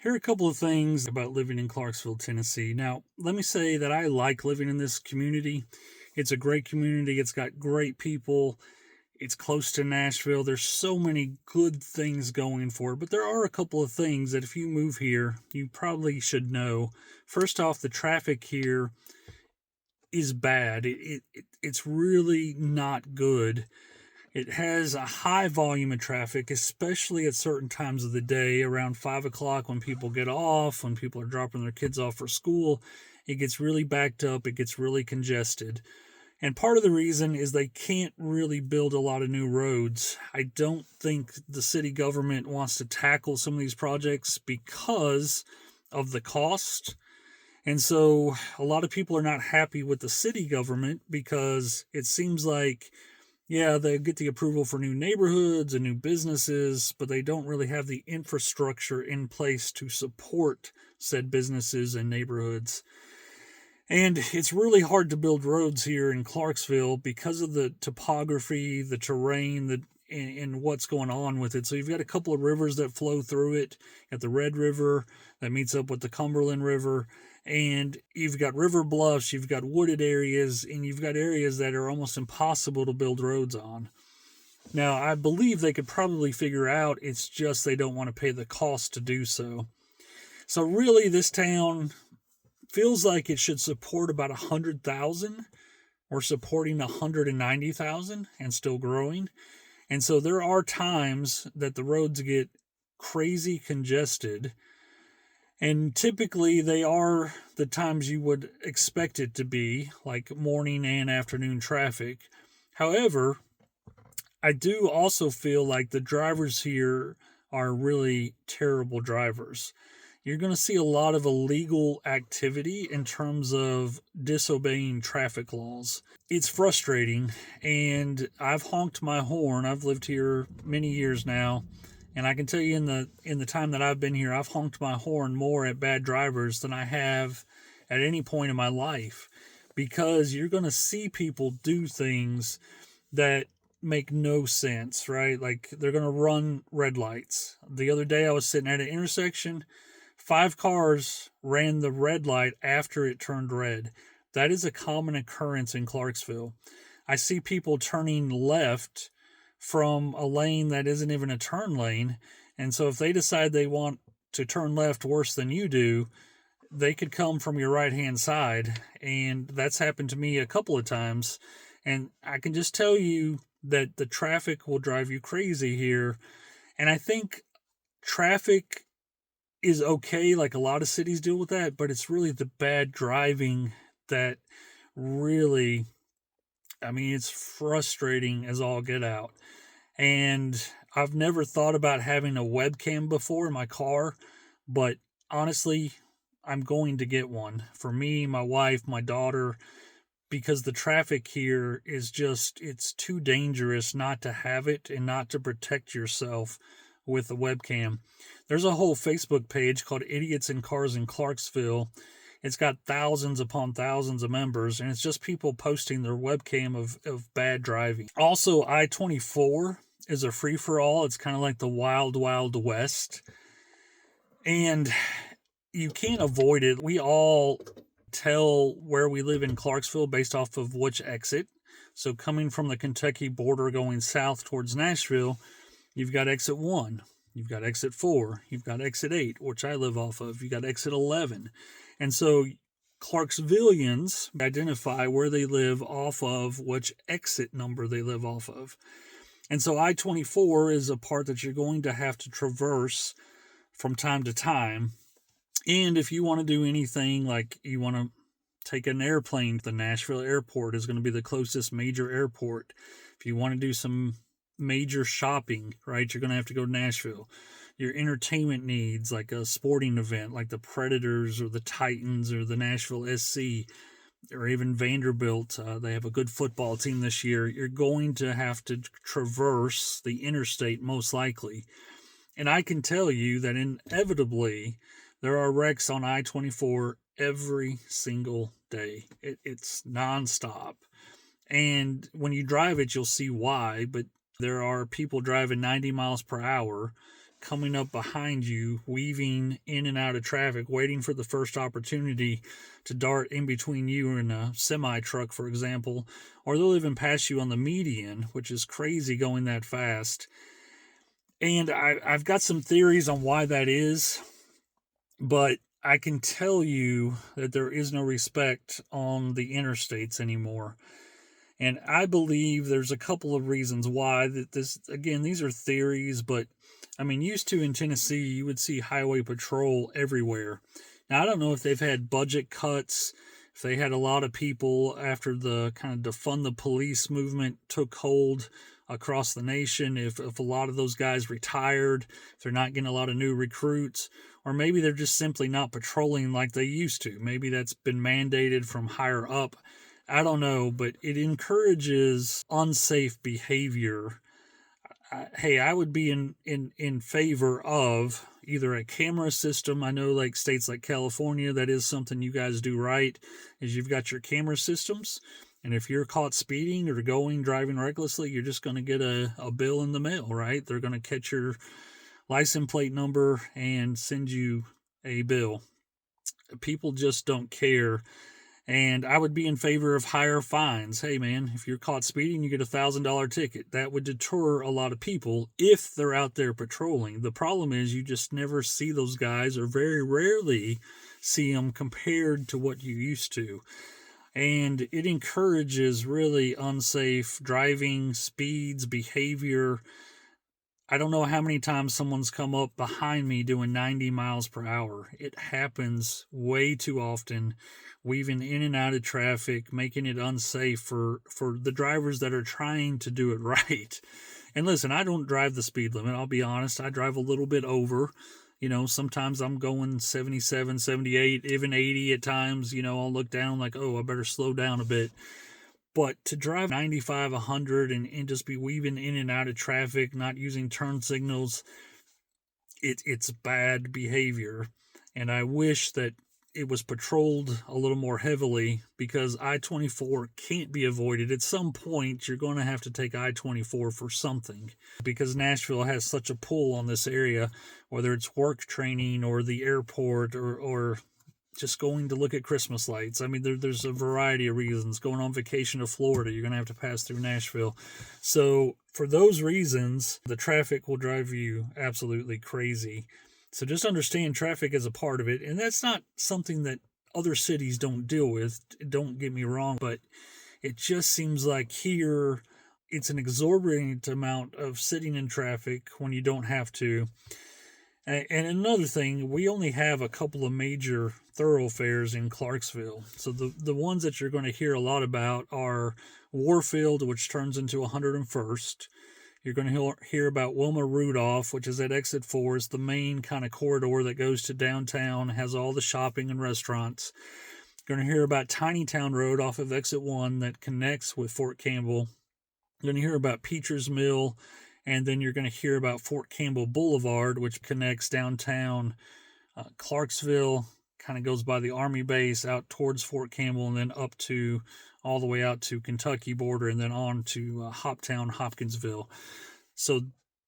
Here are a couple of things about living in Clarksville, Tennessee. Now, let me say that I like living in this community. It's a great community, it's got great people, it's close to Nashville. There's so many good things going for it, but there are a couple of things that if you move here, you probably should know. First off, the traffic here is bad. It's really not good. It has a high volume of traffic, especially at certain times of the day, around 5 o'clock when people get off, when people are dropping their kids off for school. It gets really backed up, it gets really congested. And part of the reason is they can't really build a lot of new roads. I don't think the city government wants to tackle some of these projects because of the cost. And so a lot of people are not happy with the city government because it seems like, yeah, they get the approval for new neighborhoods and new businesses, but they don't really have the infrastructure in place to support said businesses and neighborhoods. And it's really hard to build roads here in Clarksville because of the topography, the terrain, and what's going on with it. So you've got a couple of rivers that flow through it. You got the Red River that meets up with the Cumberland River, and you've got river bluffs, you've got wooded areas, and you've got areas that are almost impossible to build roads on. Now, I believe they could probably figure out, it's just they don't want to pay the cost to do so. So really, this town feels like it should support about 100,000. We're supporting 190,000 and still growing. And so there are times that the roads get crazy congested. And typically they are the times you would expect it to be, like morning and afternoon traffic. However, I do also feel like the drivers here are really terrible drivers. You're going to see a lot of illegal activity in terms of disobeying traffic laws. It's frustrating, and I've honked my horn. I've lived here many years now, and I can tell you in the time that I've been here, I've honked my horn more at bad drivers than I have at any point in my life, because you're going to see people do things that make no sense, right? Like they're going to run red lights. The other day I was sitting at an intersection. 5 cars ran the red light after it turned red. That is a common occurrence in Clarksville. I see people turning left from a lane that isn't even a turn lane. And so if they decide they want to turn left worse than you do, they could come from your right hand side. And that's happened to me a couple of times. And I can just tell you that the traffic will drive you crazy here. And I think traffic is okay, like a lot of cities deal with that, but it's really the bad driving that really, I mean, it's frustrating as all get out. And I've never thought about having a webcam before in my car, but honestly, I'm going to get one for me, my wife, my daughter, because the traffic here is just, it's too dangerous not to have it and not to protect yourself with a webcam. There's a whole Facebook page called Idiots in Cars in Clarksville. It's got thousands upon thousands of members, and it's just people posting their webcam of bad driving. Also, I-24 is a free-for-all. It's kind of like the wild, wild west. And you can't avoid it. We all tell where we live in Clarksville based off of which exit. So coming from the Kentucky border going south towards Nashville, you've got exit 1, you've got exit 4, you've got exit 8, which I live off of, you've got exit 11. And so Clarksvillians identify where they live off of which exit number they live off of. And so I-24 is a part that you're going to have to traverse from time to time. And if you want to do anything, like you want to take an airplane, the Nashville airport is going to be the closest major airport. If you want to do some major shopping, right, you're going to have to go to Nashville. Your entertainment needs, like a sporting event like the Predators or the Titans or the Nashville SC or even Vanderbilt, they have a good football team this year. You're going to have to traverse the interstate most likely. And I can tell you that inevitably there are wrecks on I-24 every single day. It's nonstop. And when you drive it, you'll see why, but there are people driving 90 miles per hour coming up behind you, weaving in and out of traffic, waiting for the first opportunity to dart in between you and a semi truck, for example, or they'll even pass you on the median, which is crazy going that fast. And I've got some theories on why that is, but I can tell you that there is no respect on the interstates anymore. And I believe there's a couple of reasons why. That this, again, these are theories, but I mean, used to in Tennessee, you would see highway patrol everywhere. Now, I don't know if they've had budget cuts, if they had a lot of people after the kind of defund the police movement took hold across the nation, if a lot of those guys retired, if they're not getting a lot of new recruits, or maybe they're just simply not patrolling like they used to. Maybe that's been mandated from higher up. I don't know, but it encourages unsafe behavior. Hey, I would be in favor of either a camera system. I know, like states like California, that is something you guys do right, is you've got your camera systems. And if you're caught speeding or driving recklessly, you're just going to get a bill in the mail, right? They're going to catch your license plate number and send you a bill. People just don't care. And I would be in favor of higher fines. Hey, man, if you're caught speeding, you get $1,000 ticket. That would deter a lot of people if they're out there patrolling. The problem is you just never see those guys, or very rarely see them compared to what you used to. And it encourages really unsafe driving, speeds, behavior. I don't know how many times someone's come up behind me doing 90 miles per hour. It happens way too often, weaving in and out of traffic, making it unsafe for the drivers that are trying to do it right. And listen, I don't drive the speed limit. I'll be honest. I drive a little bit over. Sometimes I'm going 77, 78, even 80 at times. I'll look down like, oh, I better slow down a bit. But to drive 95, 100 and just be weaving in and out of traffic, not using turn signals, it's bad behavior. And I wish that it was patrolled a little more heavily, because I-24 can't be avoided. At some point, you're going to have to take I-24 for something, because Nashville has such a pull on this area, whether it's work training or the airport or just going to look at Christmas lights. I mean, there's a variety of reasons. Going on vacation to Florida, you're going to have to pass through Nashville. So for those reasons, the traffic will drive you absolutely crazy. So just understand traffic is a part of it. And that's not something that other cities don't deal with. Don't get me wrong, but it just seems like here it's an exorbitant amount of sitting in traffic when you don't have to. And another thing, we only have a couple of major thoroughfares in Clarksville. So the ones that you're going to hear a lot about are Warfield, which turns into 101st. You're going to hear about Wilma Rudolph, which is at exit 4. It's the main kind of corridor that goes to downtown, has all the shopping and restaurants. You're going to hear about Tiny Town Road off of exit 1 that connects with Fort Campbell. You're going to hear about Peacher's Mill, and then you're going to hear about Fort Campbell Boulevard, which connects downtown Clarksville, kind of goes by the Army base out towards Fort Campbell, and then up to all the way out to Kentucky border, and then on to Hoptown, Hopkinsville. So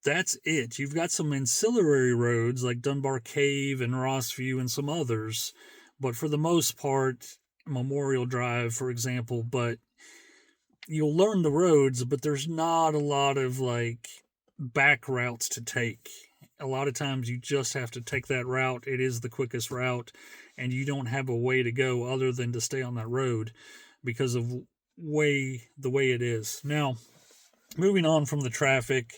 that's it. You've got some ancillary roads like Dunbar Cave and Rossview and some others, but for the most part, Memorial Drive, for example, but you'll learn the roads, but there's not a lot of like back routes to take. A lot of times you just have to take that route. It is the quickest route, and you don't have a way to go other than to stay on that road because of the way it is. Now, moving on from the traffic,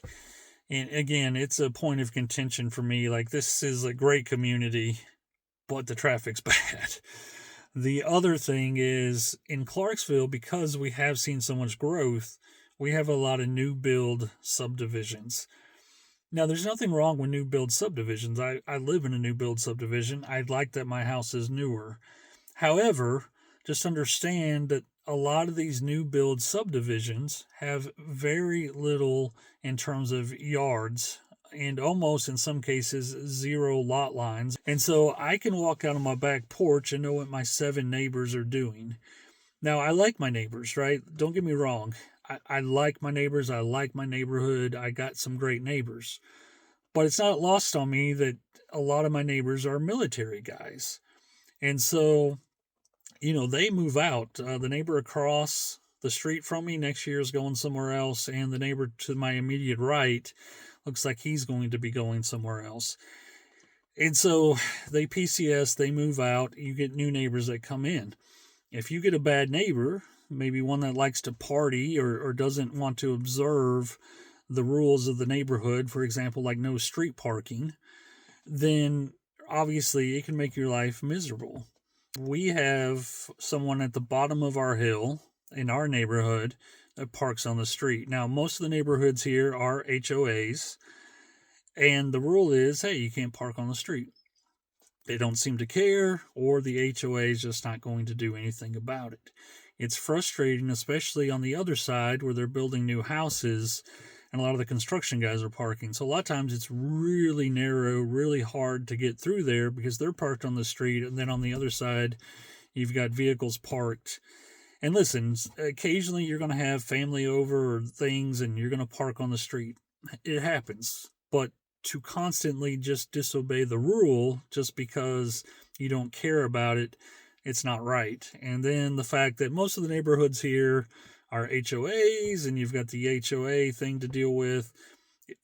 and again, it's a point of contention for me. Like, this is a great community, but the traffic's bad. The other thing is, in Clarksville, because we have seen so much growth, we have a lot of new build subdivisions. Now, there's nothing wrong with new build subdivisions. I live in a new build subdivision. I like that my house is newer. However, just understand that a lot of these new build subdivisions have very little in terms of yards, and almost in some cases 0 lot lines. And so I can walk out on my back porch and know what my 7 neighbors are doing. Now, I like my neighbors, right? Don't get me wrong. I like my neighbors. I like my neighborhood. I got some great neighbors. But it's not lost on me that a lot of my neighbors are military guys. And so, they move out. The neighbor across the street from me next year is going somewhere else, and the neighbor to my immediate right looks like he's going to be going somewhere else. And so they PCS, they move out, you get new neighbors that come in. If you get a bad neighbor, maybe one that likes to party or doesn't want to observe the rules of the neighborhood, for example, like no street parking, then obviously it can make your life miserable. We have someone at the bottom of our hill in our neighborhood that parks on the street. Now, most of the neighborhoods here are HOAs, and the rule is, hey, you can't park on the street. They don't seem to care, or the HOA is just not going to do anything about it. It's frustrating, especially on the other side where they're building new houses and a lot of the construction guys are parking. So a lot of times it's really narrow, really hard to get through there because they're parked on the street, and then on the other side, you've got vehicles parked. And listen, occasionally you're going to have family over or things, and you're going to park on the street. It happens. But to constantly just disobey the rule just because you don't care about it, it's not right. And then the fact that most of the neighborhoods here are HOAs, and you've got the HOA thing to deal with.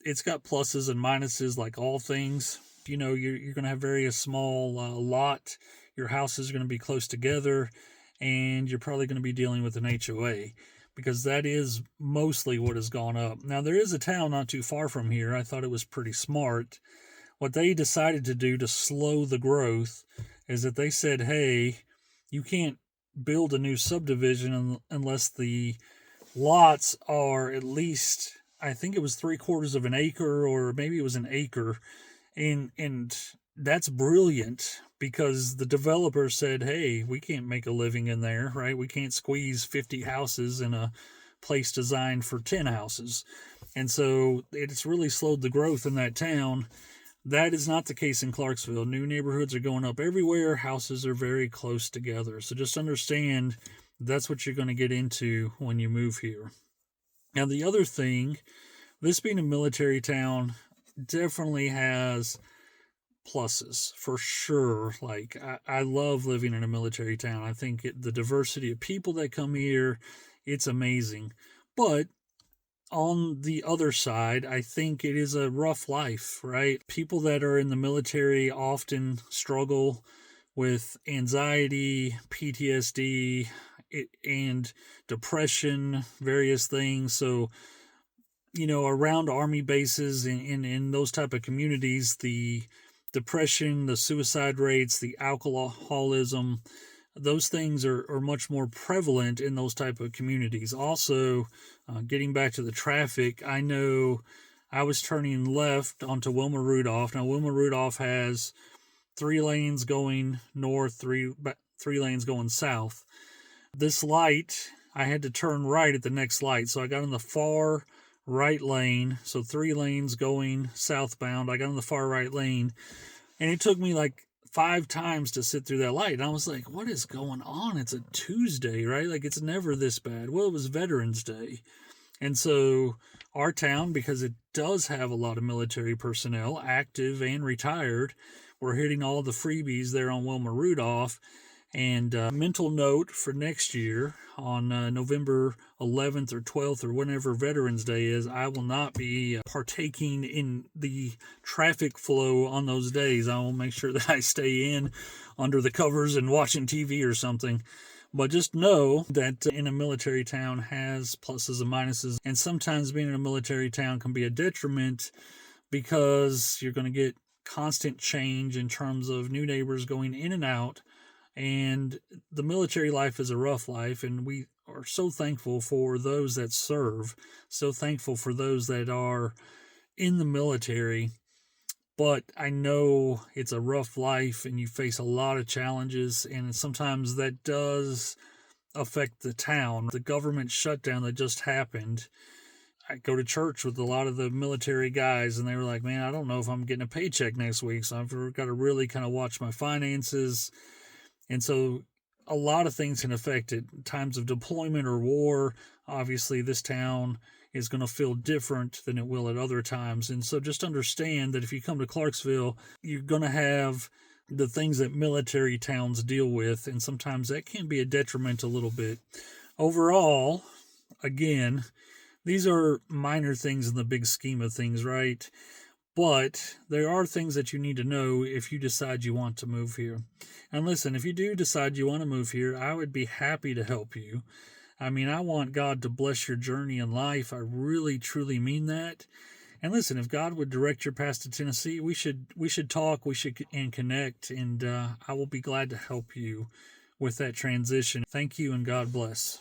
It's got pluses and minuses like all things. You're going to have various small lot. Your houses are going to be close together, and you're probably going to be dealing with an HOA because that is mostly what has gone up. Now, there is a town not too far from here. I thought it was pretty smart. What they decided to do to slow the growth is that they said, hey, you can't build a new subdivision unless the lots are at least, I think it was 3/4 of an acre, or maybe it was an acre. And that's brilliant because the developer said, hey, we can't make a living in there, right? We can't squeeze 50 houses in a place designed for 10 houses. And so it's really slowed the growth in that town. That is not the case in Clarksville. New neighborhoods are going up everywhere. Houses are very close together. So just understand that's what you're going to get into when you move here. Now, the other thing, this being a military town definitely has pluses for sure. Like, I love living in a military town. I think the diversity of people that come here, it's amazing. But on the other side, I think it is a rough life, right? People that are in the military often struggle with anxiety, PTSD, and depression, various things. So, around army bases and in those type of communities, the depression, the suicide rates, the alcoholism, those things are much more prevalent in those type of communities. Also, getting back to the traffic, I know I was turning left onto Wilma Rudolph. Now, Wilma Rudolph has 3 lanes going north, three lanes going south. This light, I had to turn right at the next light, so I got in the far right lane. So 3 lanes going southbound. I got in the far right lane, and it took me like 5 times to sit through that light. And I was like, what is going on? It's a Tuesday, right? Like, it's never this bad. Well, it was Veterans Day. And so our town, because it does have a lot of military personnel, active and retired, we're hitting all the freebies there on Wilma Rudolph. And mental note for next year on November 11th or 12th or whenever Veterans Day is, I will not be partaking in the traffic flow on those days. I will make sure that I stay in under the covers and watching TV or something. But just know that in a military town has pluses and minuses. And sometimes being in a military town can be a detriment because you're going to get constant change in terms of new neighbors going in and out. And the military life is a rough life, and we are so thankful for those that serve, so thankful for those that are in the military. But I know it's a rough life, and you face a lot of challenges, and sometimes that does affect the town. The government shutdown that just happened, I go to church with a lot of the military guys, and they were like, man, I don't know if I'm getting a paycheck next week, so I've got to really kind of watch my finances. And so a lot of things can affect it. Times of deployment or war, obviously this town is going to feel different than it will at other times. And so just understand that if you come to Clarksville, you're going to have the things that military towns deal with, and sometimes that can be a detriment a little bit. Overall, again, these are minor things in the big scheme of things, right? But there are things that you need to know if you decide you want to move here. And listen, if you do decide you want to move here, I would be happy to help you. I mean, I want God to bless your journey in life. I really, truly mean that. And listen, if God would direct your path to Tennessee, we should talk, we should and connect, and I will be glad to help you with that transition. Thank you, and God bless.